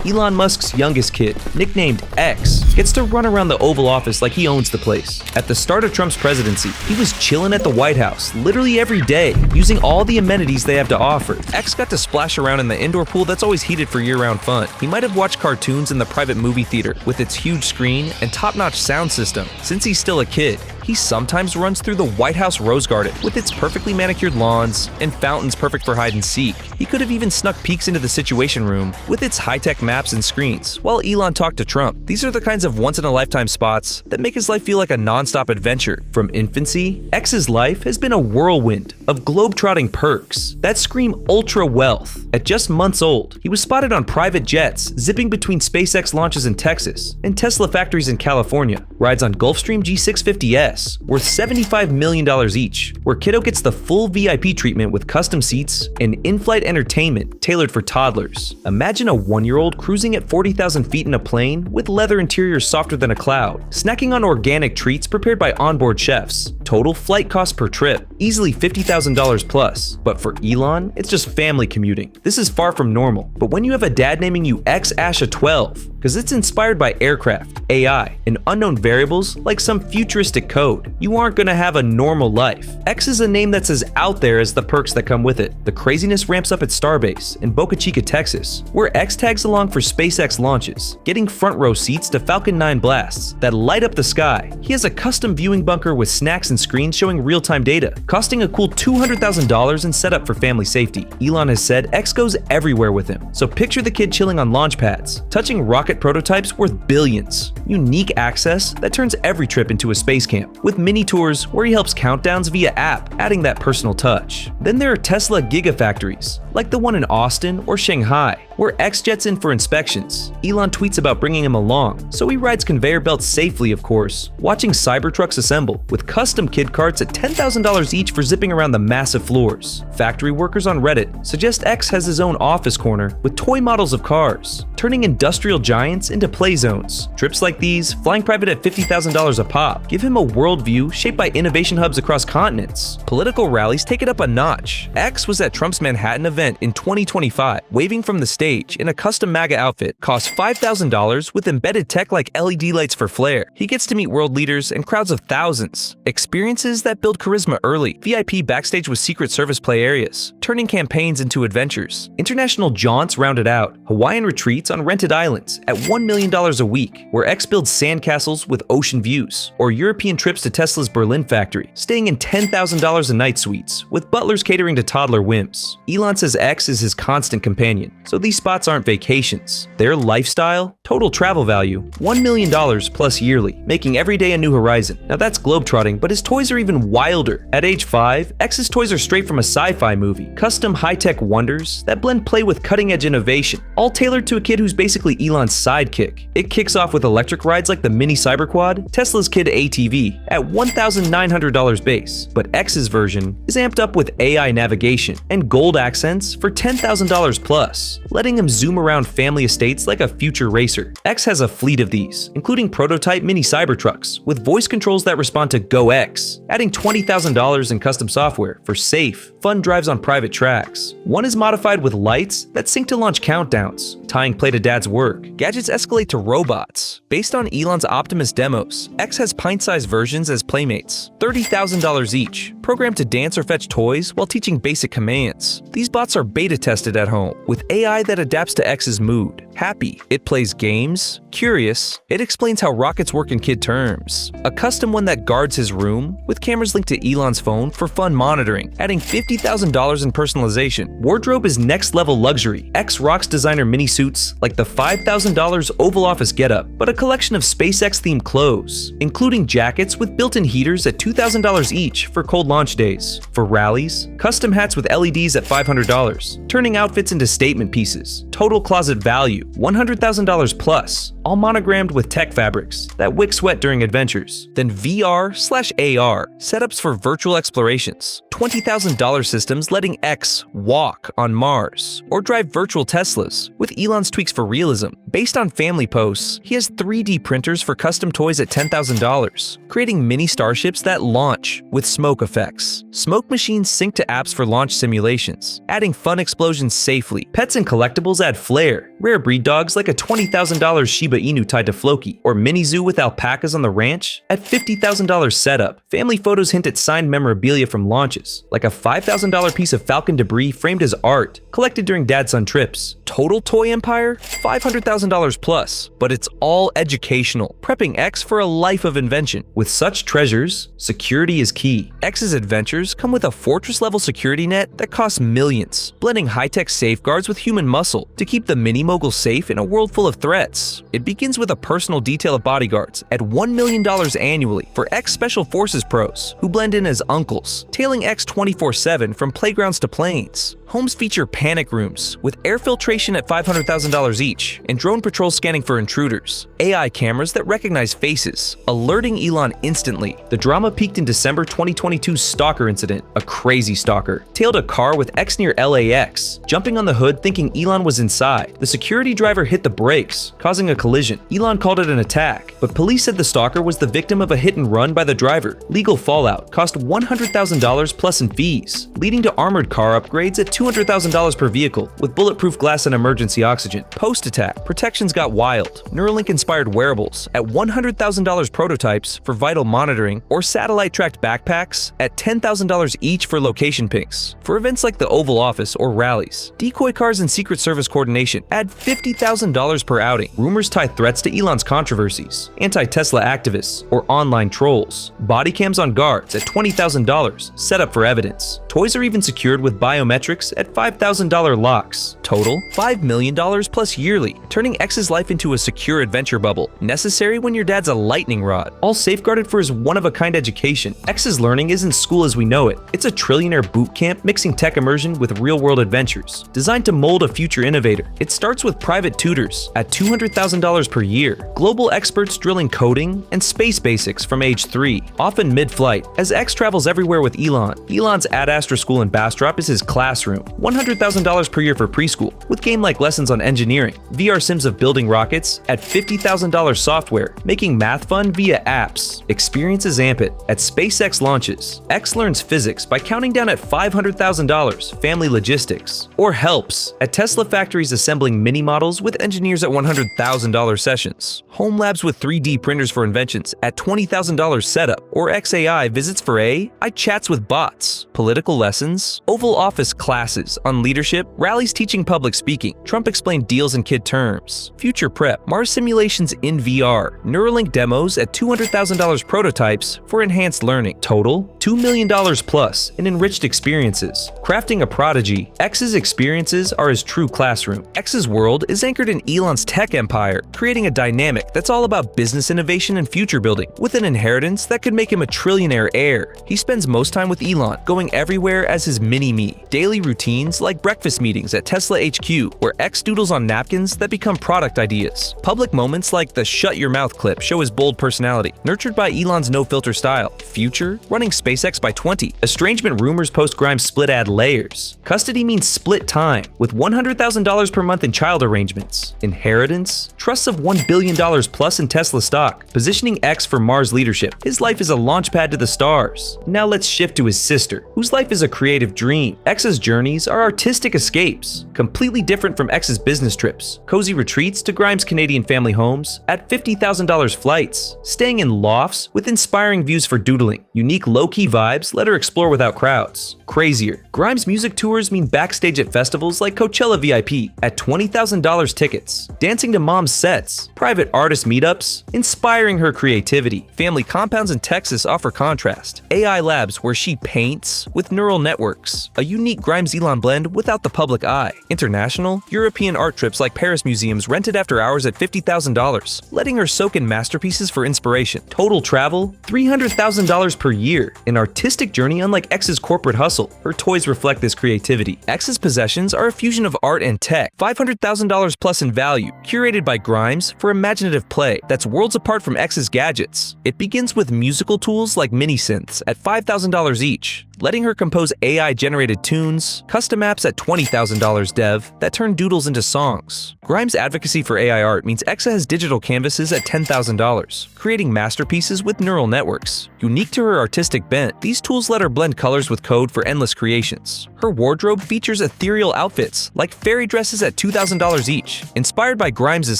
Elon Musk's youngest kid, nicknamed X, gets to run around the Oval Office like he owns the place. At the start of Trump's presidency, he was chilling at the White House literally every day, using all the amenities they have to offer. X got to splash around in the indoor pool that's always heated for year-round fun. He might have watched cartoons in the private movie theater with its huge screen and top-notch sound system. Since he's still a kid, he sometimes runs through the White House Rose Garden with its perfectly manicured lawns and fountains perfect for hide and seek. He could have even snuck peeks into the Situation Room with its high-tech maps and screens while Elon talked to Trump. These are the kinds of once-in-a-lifetime spots that make his life feel like a non-stop adventure. From infancy, X's life has been a whirlwind of globe-trotting perks that scream ultra wealth. At just months old, he was spotted on private jets zipping between SpaceX launches in Texas and Tesla factories in California, rides on Gulfstream G650S worth $75 million each, where kiddo gets the full VIP treatment with custom seats and in-flight entertainment tailored for toddlers. Imagine a 1-year-old cruising at 40,000 feet in a plane with leather interiors softer than a cloud, snacking on organic treats prepared by onboard chefs. Total flight cost per trip, easily $50,000 plus. But for Elon, it's just family commuting. This is far from normal. But when you have a dad naming you X-12, because it's inspired by aircraft, AI, and unknown variables like some futuristic code, you aren't gonna have a normal life. X is a name that's as out there as the perks that come with it. The craziness ramps up at Starbase in Boca Chica, Texas, where X tags along for SpaceX launches, getting front row seats to Falcon 9 blasts that light up the sky. He has a custom viewing bunker with snacks and screens showing real-time data, costing a cool $200,000 in setup for family safety. Elon has said X goes everywhere with him, so picture the kid chilling on launch pads, touching rocket prototypes worth billions. Unique access that turns every trip into a space camp, with mini tours where he helps countdowns via app, adding that personal touch. Then there are Tesla gigafactories, like the one in Austin or Shanghai, where X jets in for inspections. Elon tweets about bringing him along, so he rides conveyor belts safely, of course, watching Cybertrucks assemble, with custom kid carts at $10,000 each for zipping around the massive floors. Factory workers on Reddit suggest X has his own office corner with toy models of cars, turning industrial giants into play zones. Trips like these, flying private at $50,000 a pop, give him a worldview shaped by innovation hubs across continents. Political rallies take it up a notch. X was at Trump's Manhattan event in 2025, waving from the stage in a custom MAGA outfit, costs $5,000 with embedded tech like LED lights for flair. He gets to meet world leaders and crowds of thousands. Experiences that build charisma early. VIP backstage with Secret Service play areas, turning campaigns into adventures. International jaunts rounded out. Hawaiian retreats on rented islands at $1 million a week, where X builds sandcastles with ocean views. Or European trips to Tesla's Berlin factory, staying in $10,000 a night suites, with butlers catering to toddler whims. Elon says X is his constant companion, so these spots aren't vacations. Their lifestyle, total travel value, $1 million plus yearly, making every day a new horizon. Now that's globetrotting, but his toys are even wilder. At age 5, X's toys are straight from a sci-fi movie, custom high-tech wonders that blend play with cutting-edge innovation, all tailored to a kid who's basically Elon's sidekick. It kicks off with electric rides like the mini Cyberquad, Tesla's Kid ATV, at $1,900 base, but X's version is amped up with AI navigation and gold accents for $10,000 plus, letting him zoom around family estates like a future racer. X has a fleet of these, including prototype mini Cybertrucks with voice controls that respond to Go X, adding $20,000 in custom software for safe, fun drives on private tracks. One is modified with lights that sync to launch countdowns, tying play to dad's work. Gadgets escalate to robots. Based on Elon's Optimus demos, X has pint-sized versions as playmates, $30,000 each, programmed to dance or fetch toys while teaching basic commands. These bots are beta tested at home, with AI that adapts to X's mood. Happy, it plays games. Curious, it explains how rockets work in kid terms. A custom one that guards his room, with cameras linked to Elon's phone for fun monitoring, adding $50,000 in personalization. Wardrobe is next-level luxury. X rocks designer mini suits like the $5,000 Oval Office getup, but a collection of SpaceX-themed clothes, including jackets with built-in heaters at $2,000 each for cold launch days. For rallies, custom hats with LEDs at $500, turning outfits into statement pieces. Total closet value, $100,000 plus, all monogrammed with tech fabrics that wick sweat during adventures. Then VR/AR, setups for virtual explorations, $20,000 systems letting X walk on Mars, or drive virtual Teslas, with Elon's tweaks for realism. Based on family posts, he has 3D printers for custom toys at $10,000, creating mini starships that launch with smoke effects. SpaceX. Smoke machines sync to apps for launch simulations, adding fun explosions safely. Pets and collectibles add flair. Rare breed dogs like a $20,000 Shiba Inu tied to Floki, or mini zoo with alpacas on the ranch at $50,000 setup. Family photos hint at signed memorabilia from launches, like a $5,000 piece of Falcon debris framed as art, collected during dad-son trips. Total toy empire? $500,000 plus, but it's all educational, prepping X for a life of invention. With such treasures, security is key. X's adventures come with a fortress-level security net that costs millions, blending high-tech safeguards with human muscle to keep the mini-mogul safe in a world full of threats. It begins with a personal detail of bodyguards at $1 million annually for X Special Forces pros, who blend in as uncles, tailing X 24/7 from playgrounds to planes. Homes feature panic rooms, with air filtration at $500,000 each, and drone patrol scanning for intruders. AI cameras that recognize faces, alerting Elon instantly. The drama peaked in December 2022's stalker incident. A crazy stalker tailed a car with X near LAX, jumping on the hood thinking Elon was inside. The security driver hit the brakes, causing a collision. Elon called it an attack, but police said the stalker was the victim of a hit and run by the driver. Legal fallout cost $100,000 plus in fees, leading to armored car upgrades at $200,000 per vehicle, with bulletproof glass and emergency oxygen. Post-attack, protections got wild. Neuralink-inspired wearables at $100,000 prototypes for vital monitoring, or satellite-tracked backpacks at $10,000 each for location pings. For events like the Oval Office or rallies, decoy cars and Secret Service coordination add $50,000 per outing. Rumors tie threats to Elon's controversies, anti-Tesla activists, or online trolls. Body cams on guards at $20,000, set up for evidence. Toys are even secured with biometrics at $5,000 locks. Total, $5 million plus yearly, turning X's life into a secure adventure bubble, necessary when your dad's a lightning rod. All safeguarded for his one-of-a-kind education. X's learning isn't school as we know it. It's a Trillionaire boot camp mixing tech immersion with real-world adventures, designed to mold a future innovator. It starts with private tutors at $200,000 per year, global experts drilling coding and space basics from age 3, often mid-flight. As X travels everywhere with Elon's Ad Astra school in Bastrop is his classroom. $100,000 per year for preschool, with game-like lessons on engineering, VR sims of building rockets at $50,000 software, making math fun via apps. Experiences Ampit at SpaceX launches. X learns physics by counting down at $500,000, family logistics, or helps at Tesla factories assembling mini models with engineers at $100,000 sessions. Home labs with 3D printers for inventions at $20,000 setup, or XAI visits for AI chats with bots. Political lessons, Oval Office classes on leadership, rallies teaching public speaking, Trump explained deals in kid terms, future prep, Mars simulations in VR, Neuralink demos at $200,000 prototypes for enhanced learning. Total, $2 million plus in enriched experiences. Crafting a prodigy, X's experiences are his true classroom. X's world is anchored in Elon's tech empire, creating a dynamic that's all about business innovation and future building, with an inheritance that could make him a trillionaire heir. He spends most time with Elon, going everywhere as his mini-me. Daily routines like breakfast meetings at Tesla HQ, where X doodles on napkins that become product ideas. Public moments like the "shut your mouth" clip show his bold personality, nurtured by Elon's no-filter style. Future, running SpaceX by 20. Estrangement rumors post Grimes split add layers. Custody means split time, with $100,000 per month in child arrangements. Inheritance, trusts of $1 billion plus in Tesla stock, positioning X for Mars leadership. His life is a launch pad to the stars. Now let's shift to his sister, whose life is a creative dream. X's journeys are artistic escapes, completely different from X's business trips. Cozy retreats to Grimes' Canadian family homes at $50,000 flights, staying in lofts with inspiring views for doodling. Unique low-key vibes let her explore without crowds. Crazier, Grimes' music tours mean backstage at festivals like Coachella VIP at $20,000 tickets, dancing to mom's sets, private artist meetups, inspiring her creativity. Family compounds in Texas offer contrast. AI labs where she paints with neural networks, a unique Grimes-Elon blend without the public eye. International, European art trips like Paris museums rented after hours at $50,000, letting her soak in masterpieces for inspiration. Total travel, $300,000 per year. An artistic journey unlike X's corporate hustle. Her toys reflect this creativity. X's possessions are a fusion of art and tech, $500,000 plus in value, curated by Grimes for imaginative play that's worlds apart from X's gadgets. It begins with musical tools like mini synths at $5,000 each, letting her compose AI-generated tunes, custom apps at $20,000 dev that turn doodles into songs. Grimes' advocacy for AI art means Exa has digital canvases at $10,000, creating masterpieces with neural networks. Unique to her artistic bent, these tools let her blend colors with code for endless creations. Her wardrobe features ethereal outfits, like fairy dresses at $2,000 each. Inspired by Grimes'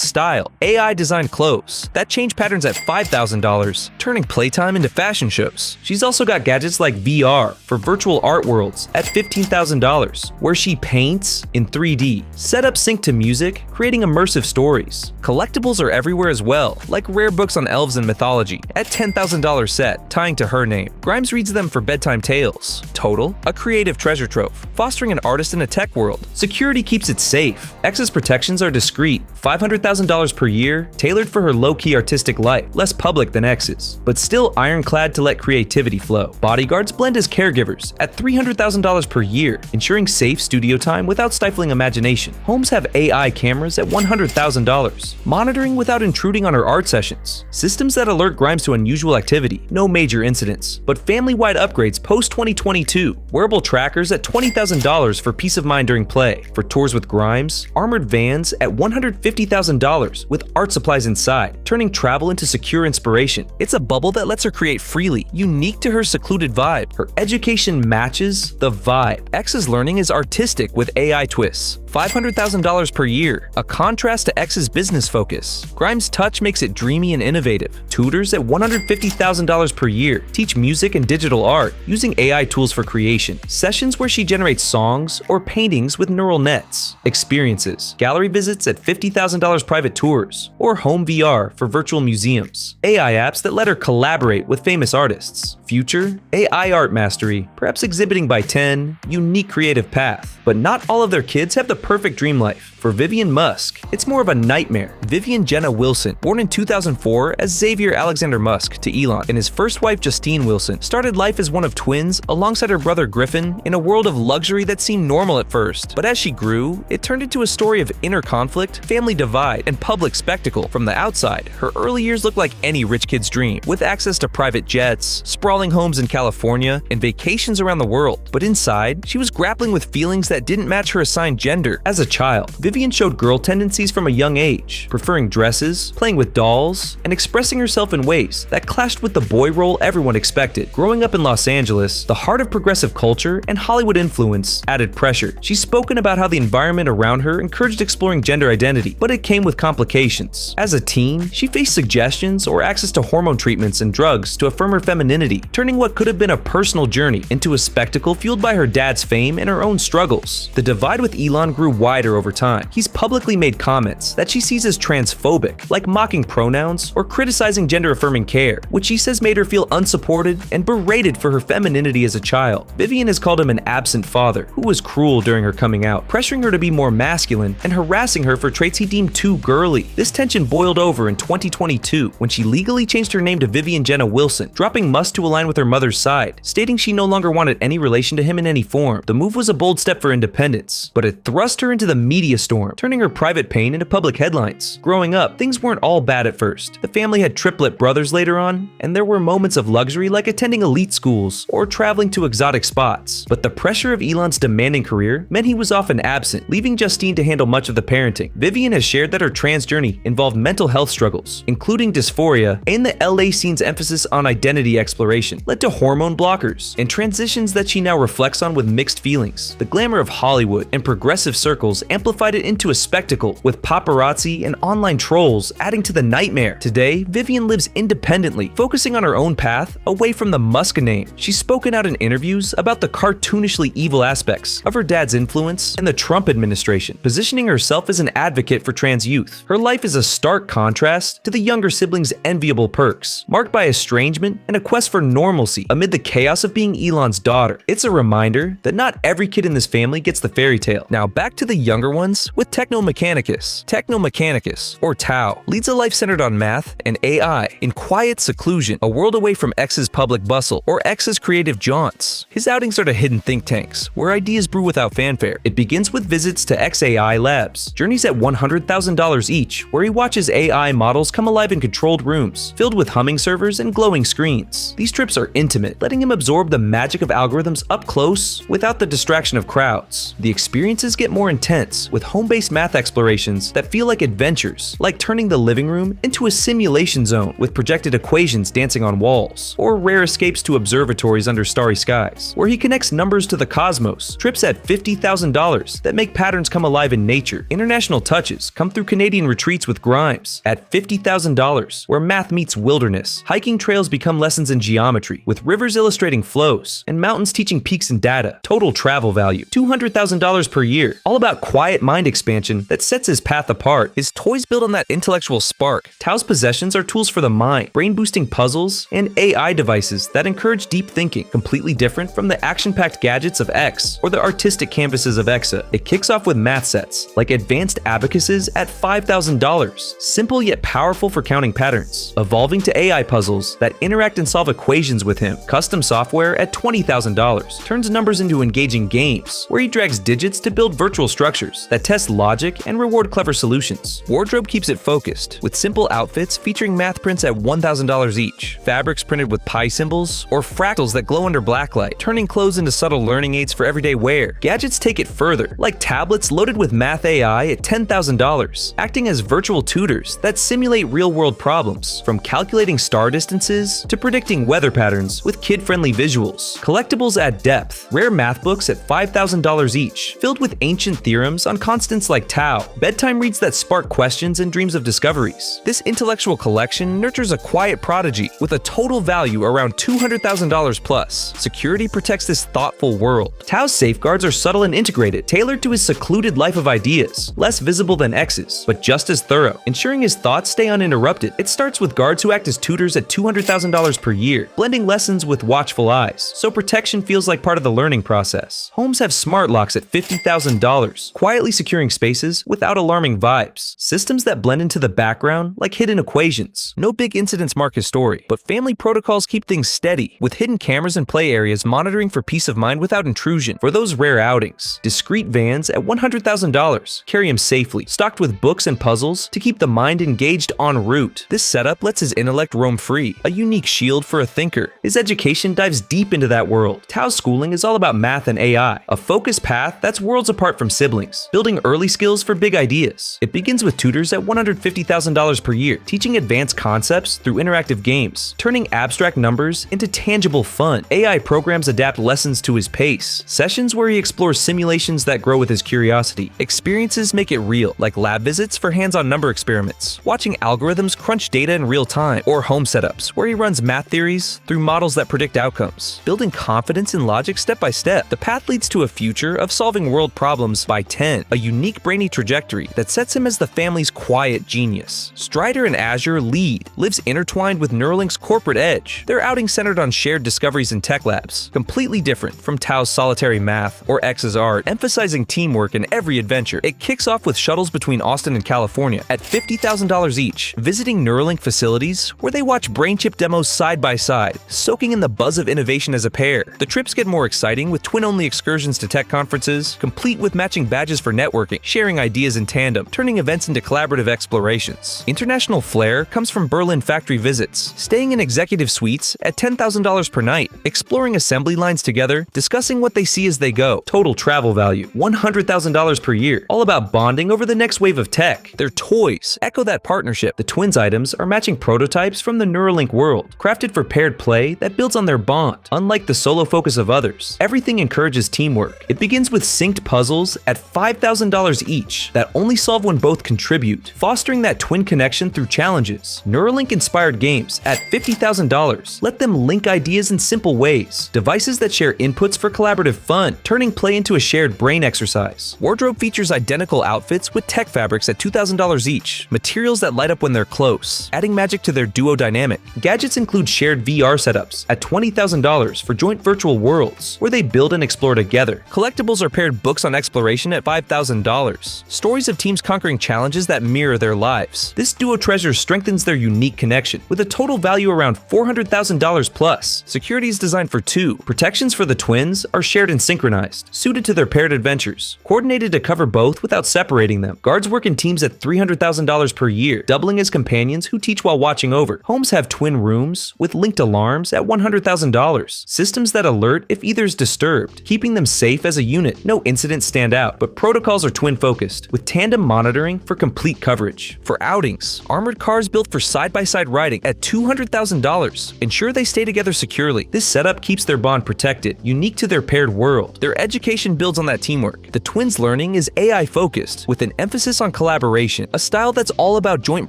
style, AI designed clothes that change patterns at $5,000, turning playtime into fashion shows. She's also got gadgets like VR for virtual art worlds at $15,000, where she paints in 3D. Setups sync to music, creating immersive stories. Collectibles are everywhere as well, like rare books on elves and mythology at $10,000 set, tying to her name. Grimes reads them for bedtime tales. Total, a creative treasure trove, fostering an artist in a tech world. Security keeps it safe. Exa's protections are discreet, $500,000 per year, tailored for her low-key artistic life, less public than X's, but still ironclad to let creativity flow. Bodyguards blend as caregivers at $300,000 per year, ensuring safe studio time without stifling imagination. Homes have AI cameras at $100,000, monitoring without intruding on her art sessions. Systems that alert Grimes to unusual activity, no major incidents, but family-wide upgrades post-2022. Wearable trackers at $20,000 for peace of mind during play. For tours with Grimes, armored vans at $150,000 with art supplies inside, turning travel into secure inspiration. It's a bubble that lets her create freely, unique to her secluded vibe. Her education matches the vibe. X's learning is artistic with AI twists. $500,000 per year, a contrast to X's business focus. Grimes' touch makes it dreamy and innovative. Tutors at $150,000 per year teach music and digital art using AI tools for creation. Sessions where she generates songs or paintings with neural nets. Experiences, gallery visits at $50,000 private tours, or home VR for virtual museums. AI apps that let her collaborate with famous artists. Future, AI art mastery, perhaps exhibiting by 10, unique creative path. But not all of their kids have the perfect dream life. For Vivian Musk, it's more of a nightmare. Vivian Jenna Wilson, born in 2004 as Xavier Alexander Musk to Elon, and his first wife Justine Wilson, started life as one of twins alongside her brother Griffin in a world of luxury that seemed normal at first. But as she grew, it turned into a story of inner conflict, family divide, and public spectacle. From the outside, her early years looked like any rich kid's dream, with access to private jets, sprawling homes in California, and vacations around the world. But inside, she was grappling with feelings that didn't match her assigned gender. As a child, Vivian showed girl tendencies from a young age, preferring dresses, playing with dolls, and expressing herself in ways that clashed with the boy role everyone expected. Growing up in Los Angeles, the heart of progressive culture and Hollywood influence added pressure. She's spoken about how the environment around her encouraged exploring gender identity, but it came with complications. As a teen, she faced suggestions or access to hormone treatments and drugs to affirm her femininity, turning what could have been a personal journey into a spectacle fueled by her dad's fame and her own struggles. The divide with Elon grew wider over time. He's publicly made comments that she sees as transphobic, like mocking pronouns or criticizing gender-affirming care, which she says made her feel unsupported and berated for her femininity as a child. Vivian has called him an absent father who was cruel during her coming out, pressuring her to be more masculine and harassing her for traits he deemed too girly. This tension boiled over in 2022 when she legally changed her name to Vivian Jenna Wilson, dropping Musk to align with her mother's side, stating she no longer wanted any relation to him in any form. The move was a bold step for independence, but it thrust her into the media storm, turning her private pain into public headlines. Growing up, things weren't all bad at first. The family had triplet brothers later on, and there were moments of luxury like attending elite schools or traveling to exotic spots. But the pressure of Elon's demanding career meant he was often absent, leaving Justine to handle much of the parenting. Vivian has shared that her trans journey involved mental health struggles, including dysphoria, and the LA scene's emphasis on identity exploration led to hormone blockers and transitions that she now reflects on with mixed feelings. The glamour of Hollywood and progressive circles amplified it into a spectacle, with paparazzi and online trolls adding to the nightmare. Today, Vivian lives independently, focusing on her own path away from the Musk name. She's spoken out in interviews about the cartoonishly evil aspects of her dad's influence and the Trump administration, positioning herself as an advocate for trans youth. Her life is a stark contrast to the younger siblings' enviable perks, marked by estrangement and a quest for normalcy amid the chaos of being Elon's daughter. It's a reminder that not every kid in this family gets the fairy tale. Now back to the younger ones with Technomechanicus, or Tao, leads a life centered on math and AI in quiet seclusion, a world away from X's public bustle or X's creative jaunts. His outings are to hidden think tanks, where ideas brew without fanfare. It begins with visits to XAI Labs, journeys at $100,000 each, where he watches AI models come alive in controlled rooms, filled with humming servers and glowing screens. These trips are intimate, letting him absorb the magic of algorithms up close without the distraction of crowds. The experiences get more intense, with home-based math explorations that feel like adventures, like turning the living room into a simulation zone with projected equations dancing on walls, or rare escapes to observatories under starry skies, where he connects numbers to the cosmos, trips at $50,000 that make patterns come alive in nature. International touches come through Canadian retreats with Grimes at $50,000, where math meets wilderness. Hiking trails become lessons in geometry, with rivers illustrating flows and mountains teaching peaks and data. Total travel value, $200,000 per year. All about quiet mind expansion that sets his path apart. His toys build on that intellectual spark. Tao's possessions are tools for the mind, brain-boosting puzzles, and AI devices that encourage deep thinking, completely different from the action-packed gadgets of X or the artistic canvases of Exa. It kicks off with math sets, like advanced abacuses at $5,000, simple yet powerful for counting patterns, evolving to AI puzzles that interact and solve equations with him. Custom software at $20,000 turns numbers into engaging games, where he drags digits to build virtual structures that test logic and reward clever solutions. Wardrobe keeps it focused, with simple outfits featuring math prints at $1,000 each, fabrics printed with pi symbols, or fractals that glow under blacklight, turning clothes into subtle learning aids for everyday wear. Gadgets take it further, like tablets loaded with math AI at $10,000, acting as virtual tutors that simulate real-world problems, from calculating star distances to predicting weather patterns with kid-friendly visuals. Collectibles add depth, rare math books at $5,000 each, filled with ancient theorems on constants like tau, bedtime reads that spark questions and dreams of discoveries. This intellectual collection nurtures a quiet prodigy with a total value around $200,000 plus. Security protects this thoughtful world. Tao's safeguards are subtle and integrated, tailored to his secluded life of ideas, less visible than X's, but just as thorough, ensuring his thoughts stay uninterrupted. It starts with guards who act as tutors at $200,000 per year, blending lessons with watchful eyes, so protection feels like part of the learning process. Homes have smart locks at $50,000, quietly securing spaces without alarming vibes. Systems that blend into the background like hidden equations. No big incidents mark his story, but family protocols keep things steady, with hidden cameras and play areas monitoring for peace of mind without intrusion. For those rare outings, discreet vans at $100,000 carry him safely, stocked with books and puzzles to keep the mind engaged en route. This setup lets his intellect roam free, a unique shield for a thinker. His education dives deep into that world. Tao's schooling is all about math and AI, a focused path that's worlds apart from siblings, building early skills for big ideas. It begins with tutors at $150,000 per year, teaching advanced concepts through interactive games, turning abstract numbers into tangible fun. AI programs adapt lessons to his pace, sessions where he explores simulations that grow with his curiosity. Experiences make it real, like lab visits for hands-on number experiments, watching algorithms crunch data in real time, or home setups where he runs math theories through models that predict outcomes, building confidence in logic step by step. The path leads to a future of solving world problems by 10, a unique brainy trajectory that sets him as the family's quiet genius. Strider and Azure lead, lives intertwined with Neuralink's corporate edge. Their outing centered on shared discoveries in tech labs, completely different from Tao's solitary math or X's art, emphasizing teamwork in every adventure. It kicks off with shuttles between Austin and California at $50,000 each, visiting Neuralink facilities where they watch brain chip demos side by side, soaking in the buzz of innovation as a pair. The trips get more exciting with twin-only excursions to tech conferences, complete with matching badges for networking, sharing ideas in tandem, turning events into collaborative explorations. International flair comes from Berlin factory visits, staying in executive suites at $10,000 per night, exploring assembly lines together, discussing what they see as they go. Total travel value, $100,000 per year, all about bonding over the next wave of tech. Their toys echo that partnership. The twins' items are matching prototypes from the Neuralink world, crafted for paired play that builds on their bond. Unlike the solo focus of others, everything encourages teamwork. It begins with synced puzzles at $5,000 each that only solve when both contribute, fostering that twin connection through challenges. Neuralink-inspired games at $50,000 let them link ideas in simple ways, devices that share inputs for collaborative fun, turning play into a shared brain exercise. Wardrobe features identical outfits with tech fabrics at $2,000 each, materials that light up when they're close, adding magic to their duo dynamic. Gadgets include shared VR setups at $20,000 for joint virtual worlds, where they build and explore together. Collectibles are paired books on exploration at $5,000 $400,000. Stories of teams conquering challenges that mirror their lives. This duo treasure strengthens their unique connection, with a total value around $400,000 plus. Security is designed for two. Protections for the twins are shared and synchronized, suited to their paired adventures, coordinated to cover both without separating them. Guards work in teams at $300,000 per year, doubling as companions who teach while watching over. Homes have twin rooms with linked alarms at $100,000. Systems that alert if either is disturbed, keeping them safe as a unit. No incidents stand out, but protocols are twin-focused, with tandem monitoring for complete coverage. For outings, armored cars built for side-by-side riding at $200,000 ensure they stay together securely. This setup keeps their bond protected, unique to their paired world. Their education builds on that teamwork. The twins' learning is AI-focused, with an emphasis on collaboration, a style that's all about joint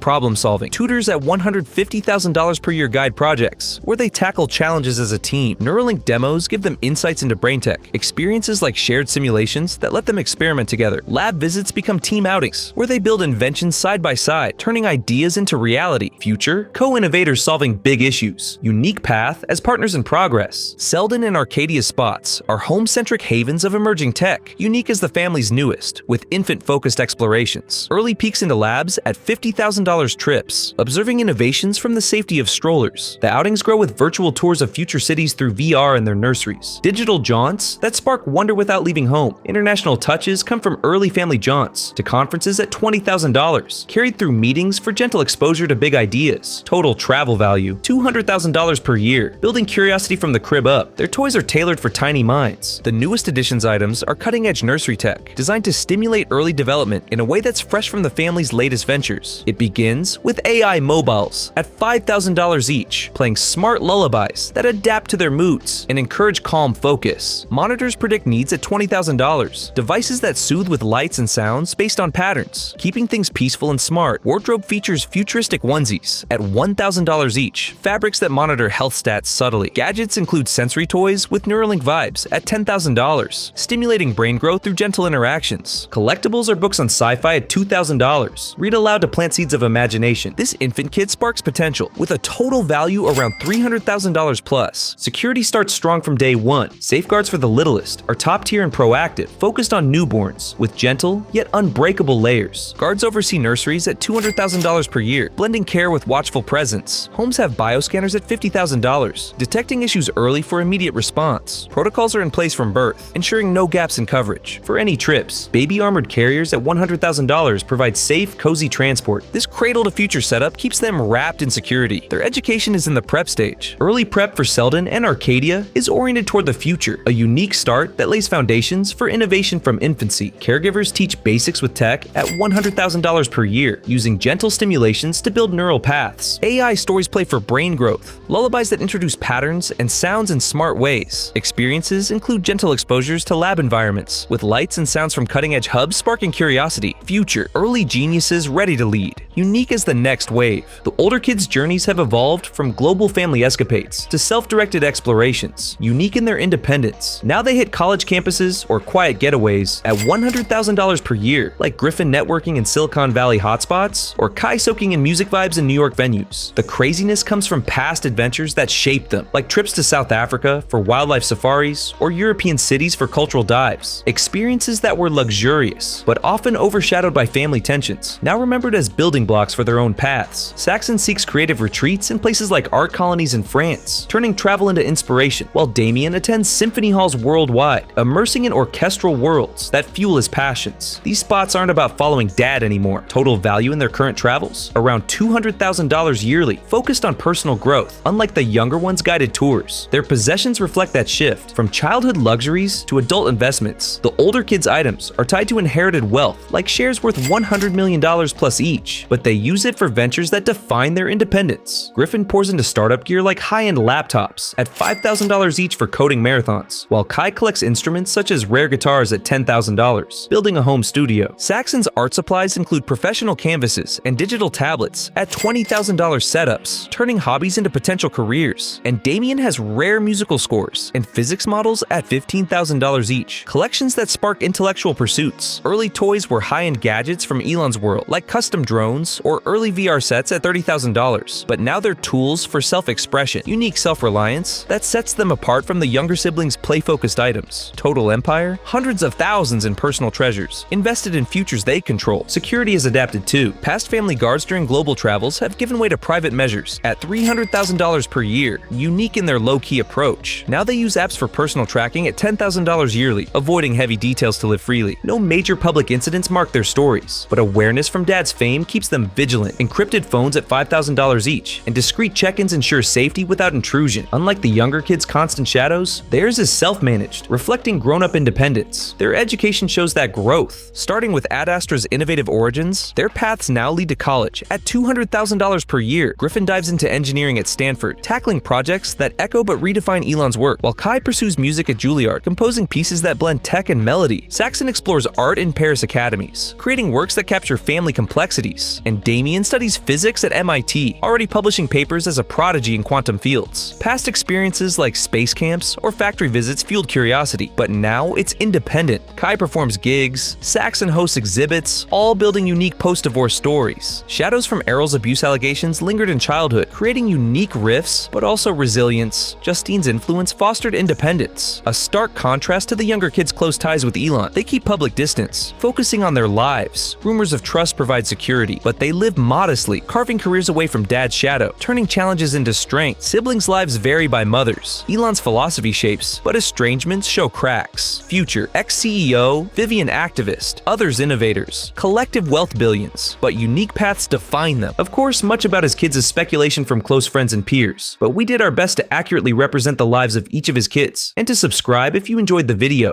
problem-solving. Tutors at $150,000 per year guide projects, where they tackle challenges as a team. Neuralink demos give them insights into brain tech, experiences like shared simulations that let them experiment together. Lab visits become team outings, where they build inventions side by side, turning ideas into reality. Future, co-innovators solving big issues. Unique path as partners in progress. Selden and Arcadia spots are home-centric havens of emerging tech, unique as the family's newest, with infant-focused explorations. Early peeks into labs at $50,000 trips, observing innovations from the safety of strollers. The outings grow with virtual tours of future cities through VR in their nurseries. Digital jaunts that spark wonder without leaving home. International touches come from early family jaunts to conferences at $20,000, carried through meetings for gentle exposure to big ideas. Total travel value, $200,000 per year. Building curiosity from the crib up, their toys are tailored for tiny minds. The newest editions items are cutting-edge nursery tech, designed to stimulate early development in a way that's fresh from the family's latest ventures. It begins with AI mobiles at $5,000 each, playing smart lullabies that adapt to their moods and encourage calm focus. Monitors predict needs at $20,000. Devices that soothe with lights and sounds based on patterns, keeping things peaceful and smart. Wardrobe features futuristic onesies at $1,000 each, fabrics that monitor health stats subtly. Gadgets include sensory toys with Neuralink vibes at $10,000, stimulating brain growth through gentle interactions. Collectibles are books on sci-fi at $2,000. Read aloud to plant seeds of imagination. This infant kit sparks potential, with a total value around $300,000 plus. Security starts strong from day one. Safeguards for the littlest are top tier and proactive, focused on newborns, with gentle yet unbreakable layers. Guards oversee nurseries at $200,000 per year, blending care with watchful presence. Homes have bioscanners at $50,000, detecting issues early for immediate response. Protocols are in place from birth, ensuring no gaps in coverage. For any trips, baby armored carriers at $100,000 provide safe, cozy transport. This cradle-to-future setup keeps them wrapped in security. Their education is in the prep stage. Early prep for Selden and Arcadia is oriented toward the future, a unique start that lays foundations for innovation from infancy. Caregivers teach basics with tech at $100,000 per year, using gentle stimulations to build neural paths. AI stories play for brain growth, lullabies that introduce patterns and sounds in smart ways. Experiences include gentle exposures to lab environments, with lights and sounds from cutting-edge hubs sparking curiosity. Future, early geniuses ready to lead, unique as the next wave. The older kids' journeys have evolved from global family escapades to self-directed explorations, unique in their independence. Now they hit college campuses or quiet getaways at $100,000 per year, like Griffin networking in Silicon Valley hotspots or Kai soaking in music vibes in New York venues. The craziness comes from past adventures that shaped them, like trips to South Africa for wildlife safaris or European cities for cultural dives. Experiences that were luxurious, but often overshadowed by family tensions, now remembered as building blocks for their own paths. Saxon seeks creative retreats in places like art colonies in France, turning travel into inspiration, while Damien attends symphony halls worldwide, immersing in orchestral worlds that fuel his passions. These spots aren't about following dad anymore. Total value in their current travels? Around $200,000 yearly, focused on personal growth, unlike the younger one's guided tours. Their possessions reflect that shift, from childhood luxuries to adult investments. The older kids' items are tied to inherited wealth, like shares worth $100 million plus each, but they use it for ventures that define their independence. Griffin pours into startup gear like high-end laptops at $5,000 each for coding marathons, while Kai collects instruments such as rare guitars at $10,000, building a home studio. Saxon's art supplies include professional canvases and digital tablets at $20,000 setups, turning hobbies into potential careers. And Damien has rare musical scores and physics models at $15,000 each, collections that spark intellectual pursuits. Early toys were high-end gadgets from Elon's world, like custom drones or early VR sets at $30,000, but now they're tools for self-expression, unique self-reliance that sets them apart from the younger siblings' play-focused items. Total empire? Hundreds of thousands in personal treasures, invested in futures they control. Security has adapted too. Past family guards during global travels have given way to private measures at $300,000 per year, unique in their low-key approach. Now they use apps for personal tracking at $10,000 yearly, avoiding heavy details to live freely. No major public incidents mark their stories, but awareness from dad's fame keeps them vigilant. Encrypted phones at $5,000 each, and discreet check-ins ensure safety without intrusion. Unlike the younger kids' constant shadows, theirs is self-managed, reflecting grown-up independence. Their education shows that growth. Starting with Ad Astra's innovative origins, their paths now lead to college at $200,000 per year. Griffin dives into engineering at Stanford, tackling projects that echo but redefine Elon's work, while Kai pursues music at Juilliard, composing pieces that blend tech and melody. Saxon explores art in Paris academies, creating works that capture family complexities. And Damien studies physics at MIT, already publishing papers as a prodigy in quantum fields. Past experiences like space camps or factory visits fueled curiosity, but now it's independent. Kai performs gigs, Saxon hosts exhibits, all building unique post-divorce stories. Shadows from Errol's abuse allegations lingered in childhood, creating unique rifts, but also resilience. Justine's influence fostered independence, a stark contrast to the younger kids' close ties with Elon. They keep public distance, focusing on their lives. Rumors of trust provide security, but they live modestly, carving careers away from dad's shadow, turning challenges into strength. Siblings' lives vary by mothers. Elon's philosophy shapes, but estrangements show cracks. Future, ex-CEO, Vivian activist, others innovators. Collective wealth billions, but unique paths define them. Of course, much about his kids is speculation from close friends and peers, but we did our best to accurately represent the lives of each of his kids. And to subscribe if you enjoyed the video.